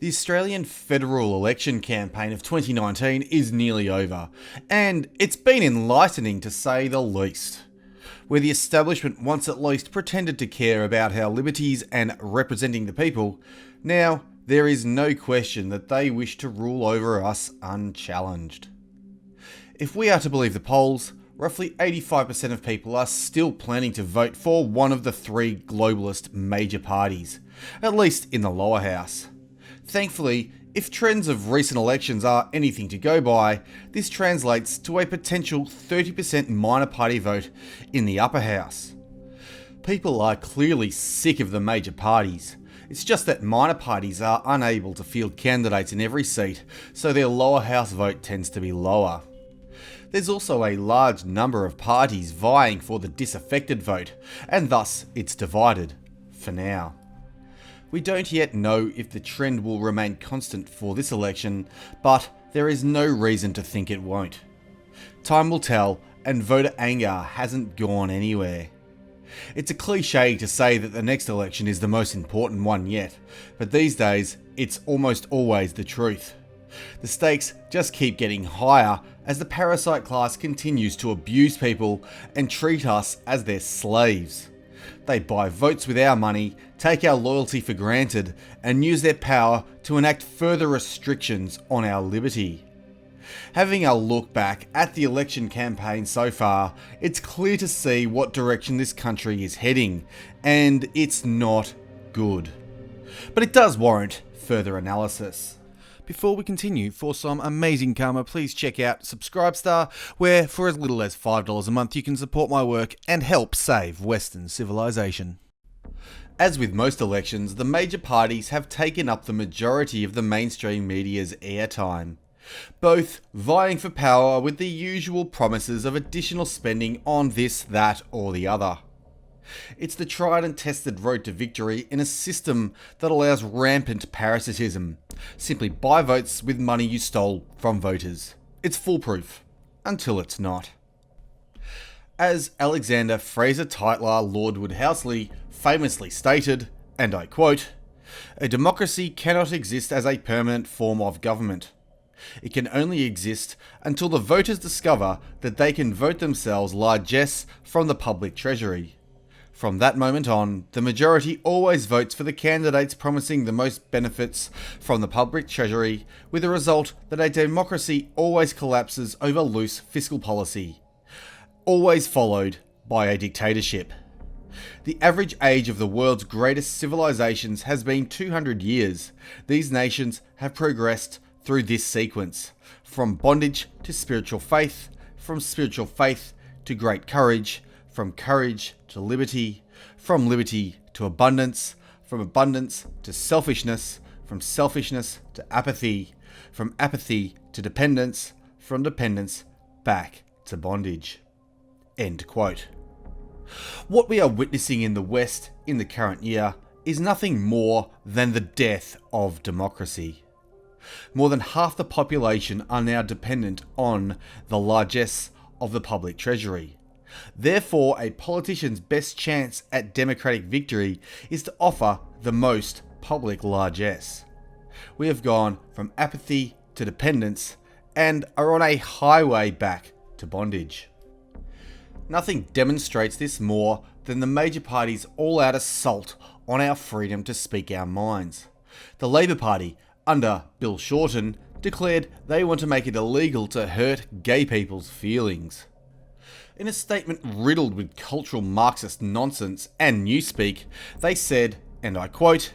The Australian federal election campaign of 2019 is nearly over, and it's been enlightening to say the least. Where the establishment once at least pretended to care about our liberties and representing the people, now there is no question that they wish to rule over us unchallenged. If we are to believe the polls, roughly 85% of people are still planning to vote for one of the three globalist major parties, at least in the lower house. Thankfully, if trends of recent elections are anything to go by, this translates to a potential 30% minor party vote in the upper house. People are clearly sick of the major parties. It's just that minor parties are unable to field candidates in every seat, so their lower house vote tends to be lower. There's also a large number of parties vying for the disaffected vote, and thus it's divided, for now. We don't yet know if the trend will remain constant for this election, but there is no reason to think it won't. Time will tell, and voter anger hasn't gone anywhere. It's a cliche to say that the next election is the most important one yet, but these days it's almost always the truth. The stakes just keep getting higher as the parasite class continues to abuse people and treat us as their slaves. They buy votes with our money, take our loyalty for granted, and use their power to enact further restrictions on our liberty. Having a look back at the election campaign so far, it's clear to see what direction this country is heading, and it's not good. But it does warrant further analysis. Before we continue, for some amazing karma, please check out Subscribestar, where for as little as $5 a month you can support my work and help save Western civilization. As with most elections, the major parties have taken up the majority of the mainstream media's airtime, both vying for power with the usual promises of additional spending on this, that, or the other. It's the tried and tested road to victory in a system that allows rampant parasitism. Simply buy votes with money you stole from voters. It's foolproof, until it's not. As Alexander Fraser Lord Woodhousley famously stated, and I quote, "A democracy cannot exist as a permanent form of government. It can only exist until the voters discover that they can vote themselves largesse from the public treasury. From that moment on, the majority always votes for the candidates promising the most benefits from the public treasury, with the result that a democracy always collapses over loose fiscal policy, always followed by a dictatorship. The average age of the world's greatest civilizations has been 200 years. These nations have progressed through this sequence, from bondage to spiritual faith, from spiritual faith to great courage, from courage to liberty, from liberty to abundance, from abundance to selfishness, from selfishness to apathy, from apathy to dependence, from dependence back to bondage." End quote. What we are witnessing in the West in the current year is nothing more than the death of democracy. More than half the population are now dependent on the largesse of the public treasury. Therefore, a politician's best chance at democratic victory is to offer the most public largesse. We have gone from apathy to dependence and are on a highway back to bondage. Nothing demonstrates this more than the major parties' all-out assault on our freedom to speak our minds. The Labor Party, under Bill Shorten, declared they want to make it illegal to hurt gay people's feelings. In a statement riddled with cultural Marxist nonsense and newspeak, they said, and I quote,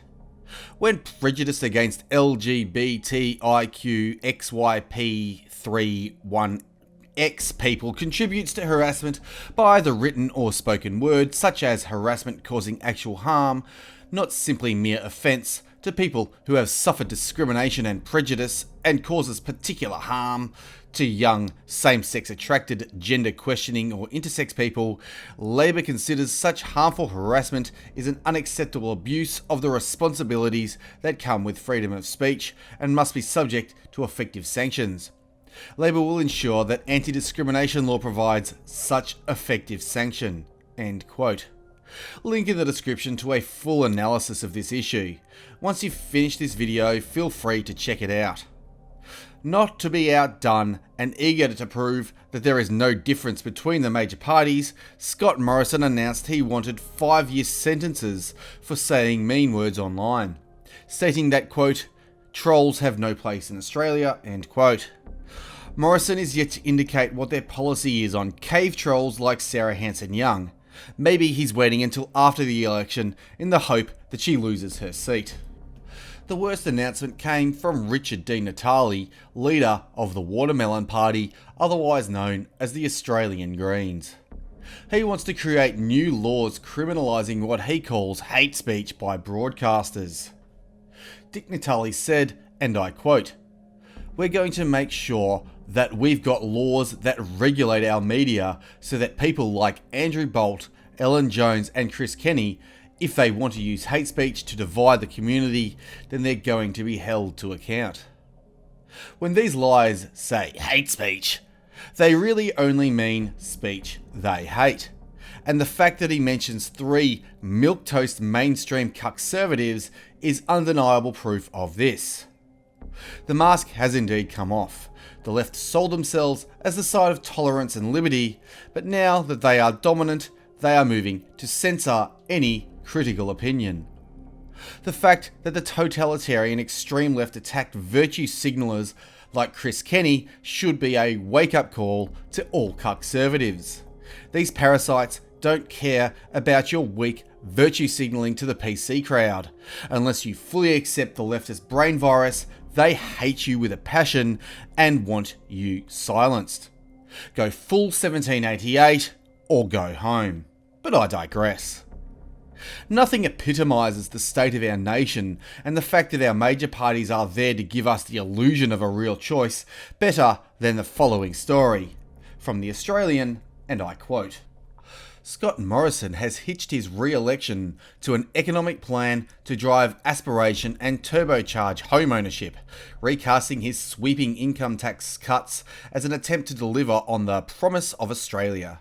"When prejudice against LGBTIQXYP31X people contributes to harassment by either written or spoken word, such as harassment causing actual harm, not simply mere offence, to people who have suffered discrimination and prejudice and causes particular harm to young, same-sex attracted, gender questioning or intersex people, Labor considers such harmful harassment is an unacceptable abuse of the responsibilities that come with freedom of speech and must be subject to effective sanctions. Labor will ensure that anti-discrimination law provides such effective sanction." End quote. Link in the description to a full analysis of this issue. Once you've finished this video, feel free to check it out. Not to be outdone and eager to prove that there is no difference between the major parties, Scott Morison announced he wanted 5-year sentences for saying mean words online, stating that, quote, "trolls have no place in Australia," end quote. Morison is yet to indicate what their policy is on cave trolls like Sarah Hanson-Young. Maybe he's waiting until after the election in the hope that she loses her seat. The worst announcement came from Richard D. Natale, leader of the Watermelon Party, otherwise known as the Australian Greens. He wants to create new laws criminalising what he calls hate speech by broadcasters. Dick Natale said, and I quote, "We're going to make sure that we've got laws that regulate our media so that people like Andrew Bolt, Ellen Jones and Chris Kenny, if they want to use hate speech to divide the community, then they're going to be held to account." When these lies say hate speech, they really only mean speech they hate. And the fact that he mentions 3 milquetoast mainstream conservatives is undeniable proof of this. The mask has indeed come off. The left sold themselves as the side of tolerance and liberty, but now that they are dominant, they are moving to censor any critical opinion. The fact that the totalitarian extreme left attacked virtue signallers like Chris Kenny should be a wake-up call to all conservatives. These parasites don't care about your weak virtue signalling to the PC crowd. Unless you fully accept the leftist brain virus, they hate you with a passion and want you silenced. Go full 1788 or go home. But I digress. Nothing epitomises the state of our nation and the fact that our major parties are there to give us the illusion of a real choice better than the following story. From The Australian, and I quote, "Scott Morison has hitched his re-election to an economic plan to drive aspiration and turbocharge home ownership, recasting his sweeping income tax cuts as an attempt to deliver on the promise of Australia.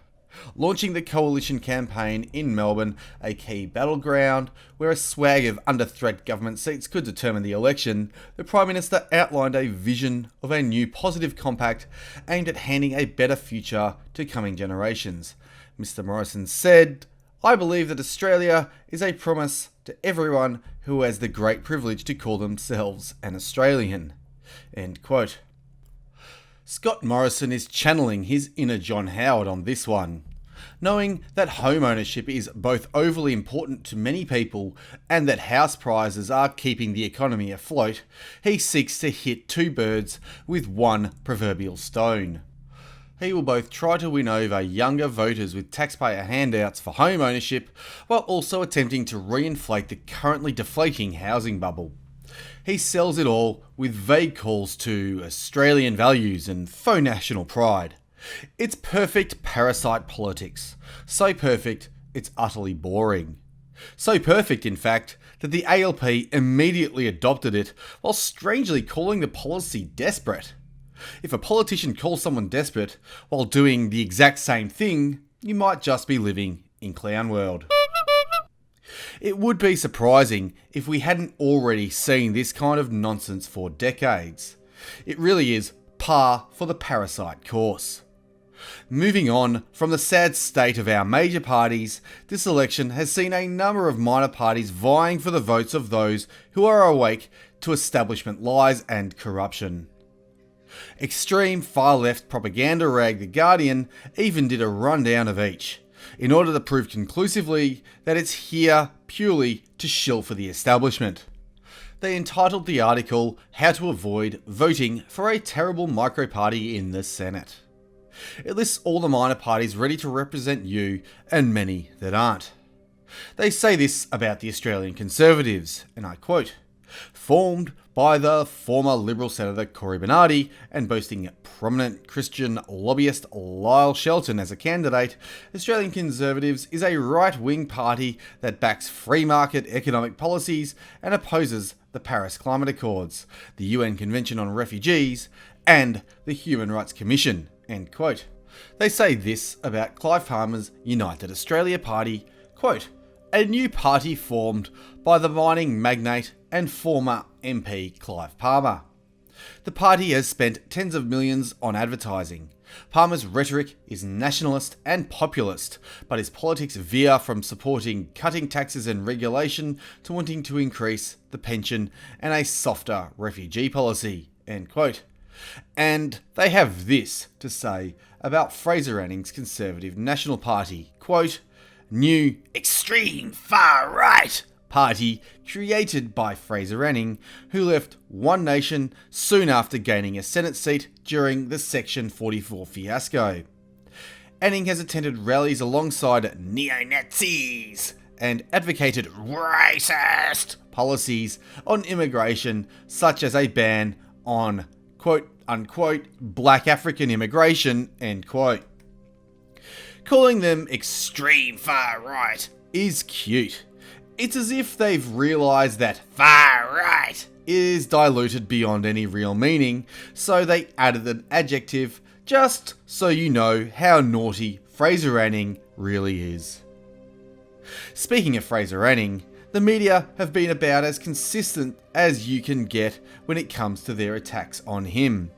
Launching the coalition campaign in Melbourne, a key battleground where a swag of under-threat government seats could determine the election, the Prime Minister outlined a vision of a new positive compact aimed at handing a better future to coming generations. Mr. Morison said, 'I believe that Australia is a promise to everyone who has the great privilege to call themselves an Australian.'" End quote. Scott Morison is channeling his inner John Howard on this one. Knowing that home ownership is both overly important to many people and that house prices are keeping the economy afloat, he seeks to hit 2 birds with 1 proverbial stone. He will both try to win over younger voters with taxpayer handouts for home ownership, while also attempting to reinflate the currently deflating housing bubble. He sells it all with vague calls to Australian values and faux national pride. It's perfect parasite politics. So perfect, it's utterly boring. So perfect, in fact, that the ALP immediately adopted it, while strangely calling the policy desperate. If a politician calls someone desperate while doing the exact same thing, you might just be living in clown world. It would be surprising if we hadn't already seen this kind of nonsense for decades. It really is par for the parasite course. Moving on from the sad state of our major parties, this election has seen a number of minor parties vying for the votes of those who are awake to establishment lies and corruption. Extreme far-left propaganda rag The Guardian even did a rundown of each, in order to prove conclusively that it's here purely to shill for the establishment. They entitled the article, "How to Avoid Voting for a Terrible Micro-Party in the Senate." It lists all the minor parties ready to represent you and many that aren't. They say this about the Australian Conservatives, and I quote, "Formed by the former Liberal Senator Cory Bernardi and boasting prominent Christian lobbyist Lyle Shelton as a candidate, Australian Conservatives is a right-wing party that backs free market economic policies and opposes the Paris Climate Accords, the UN Convention on Refugees, and the Human Rights Commission." End quote. They say this about Clive Palmer's United Australia Party, quote, a new party formed by the mining magnate and former MP Clive Palmer. The party has spent tens of millions on advertising. Palmer's rhetoric is nationalist and populist, but his politics veer from supporting cutting taxes and regulation to wanting to increase the pension and a softer refugee policy." End quote. And they have this to say about Fraser Anning's Conservative National Party, quote, "New extreme far-right party created by Fraser Anning, who left One Nation soon after gaining a Senate seat during the Section 44 fiasco. Anning has attended rallies alongside neo-Nazis and advocated racist policies on immigration, such as a ban on quote-unquote black African immigration," end quote. Calling them extreme far-right is cute. It's as if they've realised that far-right is diluted beyond any real meaning, so they added an adjective just so you know how naughty Fraser Anning really is. Speaking of Fraser Anning, the media have been about as consistent as you can get when it comes to their attacks on him.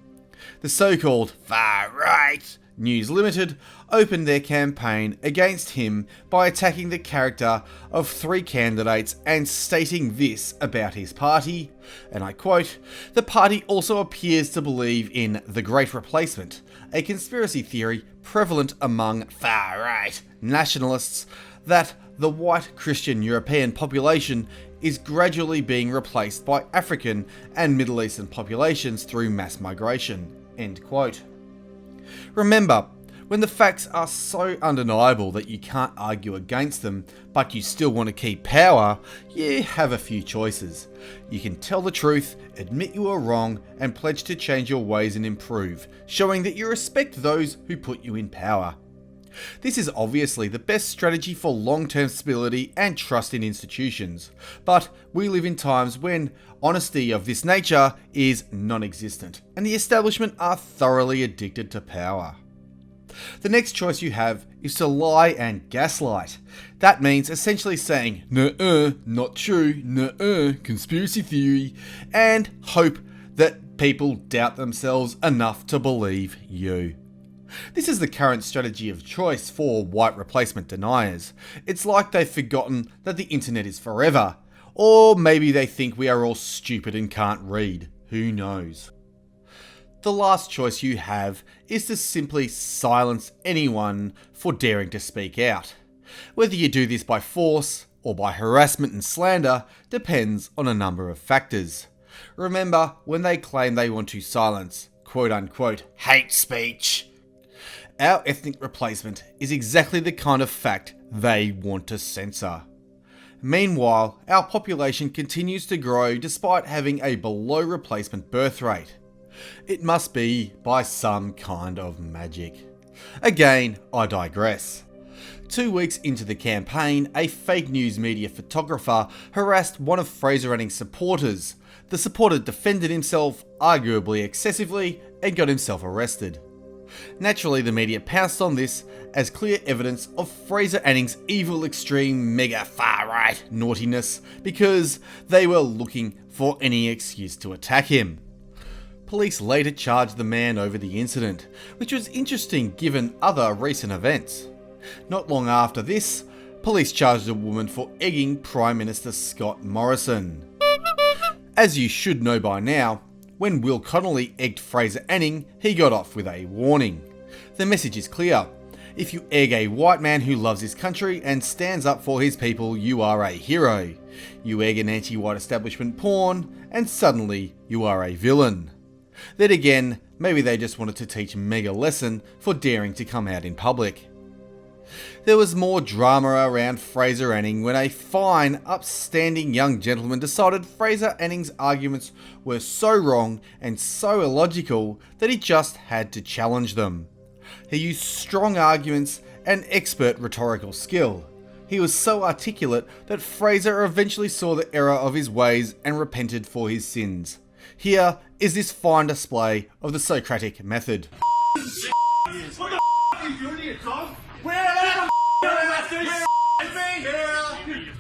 The so-called far-right News Limited opened their campaign against him by attacking the character of 3 candidates and stating this about his party, and I quote, "The party also appears to believe in the Great Replacement, a conspiracy theory prevalent among far-right nationalists that the white Christian European population is gradually being replaced by African and Middle Eastern populations through mass migration." End quote. Remember, when the facts are so undeniable that you can't argue against them, but you still want to keep power, you have a few choices. You can tell the truth, admit you are wrong, and pledge to change your ways and improve, showing that you respect those who put you in power. This is obviously the best strategy for long-term stability and trust in institutions, but we live in times when honesty of this nature is non-existent, and the establishment are thoroughly addicted to power. The next choice you have is to lie and gaslight. That means essentially saying, "Nuh-uh, not true, nuh-uh, conspiracy theory," and hope that people doubt themselves enough to believe you. This is the current strategy of choice for white replacement deniers. It's like they've forgotten that the internet is forever. Or maybe they think we are all stupid and can't read. Who knows? The last choice you have is to simply silence anyone for daring to speak out. Whether you do this by force or by harassment and slander depends on a number of factors. Remember, when they claim they want to silence quote-unquote hate speech, our ethnic replacement is exactly the kind of fact they want to censor. Meanwhile, our population continues to grow despite having a below replacement birth rate. It must be by some kind of magic. Again, I digress. 2 weeks into the campaign, a fake news media photographer harassed one of Fraser Anning's supporters. The supporter defended himself, arguably excessively, and got himself arrested. Naturally, the media pounced on this as clear evidence of Fraser Anning's evil, extreme, mega far-right naughtiness because they were looking for any excuse to attack him. Police later charged the man over the incident, which was interesting given other recent events. Not long after this, police charged a woman for egging Prime Minister Scott Morrison. As you should know by now, when Will Connolly egged Fraser Anning, he got off with a warning. The message is clear. If you egg a white man who loves his country and stands up for his people, you are a hero. You egg an anti-white establishment pawn, and suddenly you are a villain. Then again, maybe they just wanted to teach Meg a lesson for daring to come out in public. There was more drama around Fraser Anning when a fine, upstanding young gentleman decided Fraser Anning's arguments were so wrong and so illogical that he just had to challenge them. He used strong arguments and expert rhetorical skill. He was so articulate that Fraser eventually saw the error of his ways and repented for his sins. Here is this fine display of the Socratic method. What the are you doing to your dog? Where the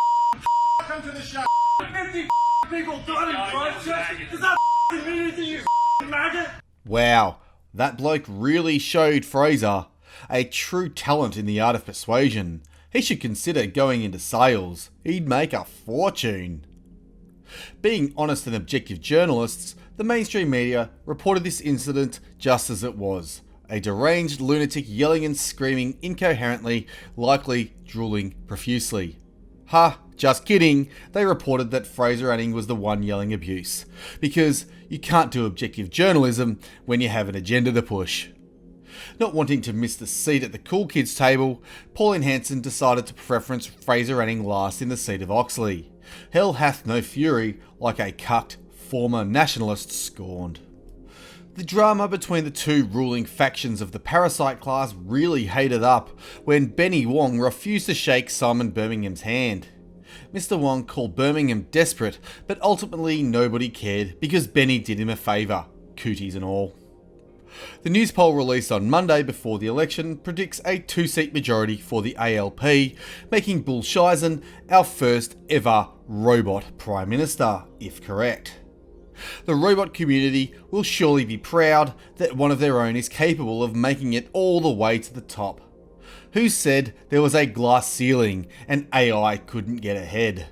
50 people died in Christchurch. Does that mean anything, you maggot? Wow, that bloke really showed Fraser a true talent in the art of persuasion. He should consider going into sales. He'd make a fortune. Being honest and objective journalists, the mainstream media reported this incident just as it was. A deranged lunatic yelling and screaming incoherently, likely drooling profusely. Ha, just kidding. They reported that Fraser Anning was the one yelling abuse. Because you can't do objective journalism when you have an agenda to push. Not wanting to miss the seat at the cool kids table, Pauline Hanson decided to preference Fraser Anning last in the seat of Oxley. Hell hath no fury like a cucked former nationalist scorned. The drama between the two ruling factions of the parasite class really heated up when Benny Wong refused to shake Simon Birmingham's hand. Mr. Wong called Birmingham desperate, but ultimately nobody cared because Benny did him a favour, cooties and all. The news poll released on Monday before the election predicts a 2-seat majority for the ALP, making Bull Shizen our first ever robot Prime Minister, if correct. The robot community will surely be proud that one of their own is capable of making it all the way to the top. Who said there was a glass ceiling and AI couldn't get ahead?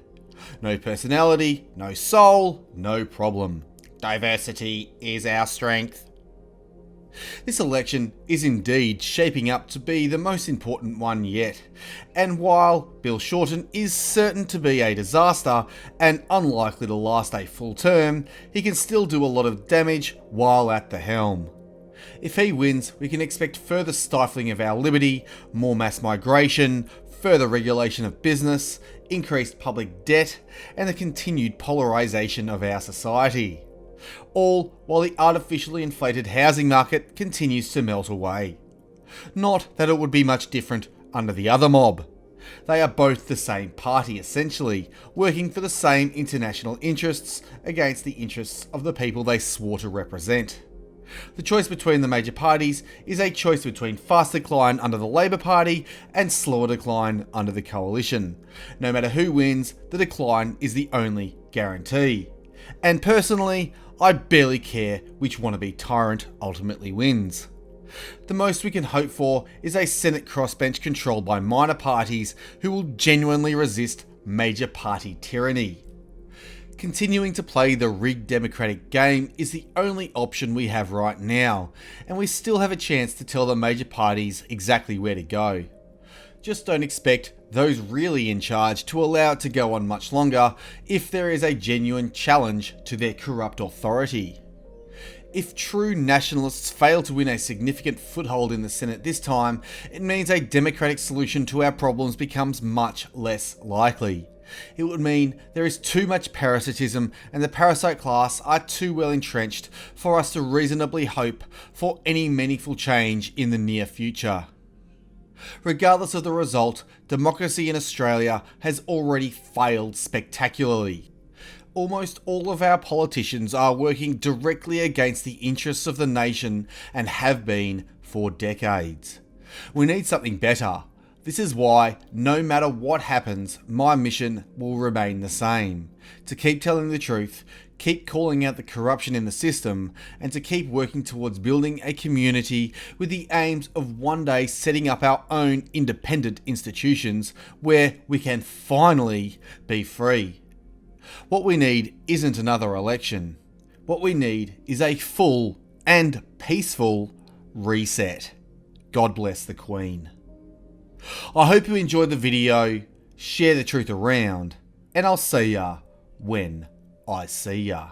No personality, no soul, no problem. Diversity is our strength. This election is indeed shaping up to be the most important one yet, and while Bill Shorten is certain to be a disaster and unlikely to last a full term, he can still do a lot of damage while at the helm. If he wins, we can expect further stifling of our liberty, more mass migration, further regulation of business, increased public debt, and the continued polarisation of our society. All while the artificially inflated housing market continues to melt away. Not that it would be much different under the other mob. They are both the same party essentially, working for the same international interests against the interests of the people they swore to represent. The choice between the major parties is a choice between fast decline under the Labour Party and slower decline under the Coalition. No matter who wins, the decline is the only guarantee. And personally, I barely care which wannabe tyrant ultimately wins. The most we can hope for is a Senate crossbench controlled by minor parties who will genuinely resist major party tyranny. Continuing to play the rigged democratic game is the only option we have right now, and we still have a chance to tell the major parties exactly where to go. Just don't expect those really in charge to allow it to go on much longer if there is a genuine challenge to their corrupt authority. If true nationalists fail to win a significant foothold in the Senate this time, it means a democratic solution to our problems becomes much less likely. It would mean there is too much parasitism and the parasite class are too well entrenched for us to reasonably hope for any meaningful change in the near future. Regardless of the result, democracy in Australia has already failed spectacularly. Almost all of our politicians are working directly against the interests of the nation and have been for decades. We need something better. This is why, no matter what happens, my mission will remain the same. To keep telling the truth, keep calling out the corruption in the system, and to keep working towards building a community with the aims of one day setting up our own independent institutions where we can finally be free. What we need isn't another election. What we need is a full and peaceful reset. God bless the Queen. I hope you enjoyed the video, share the truth around, and I'll see ya when I see ya.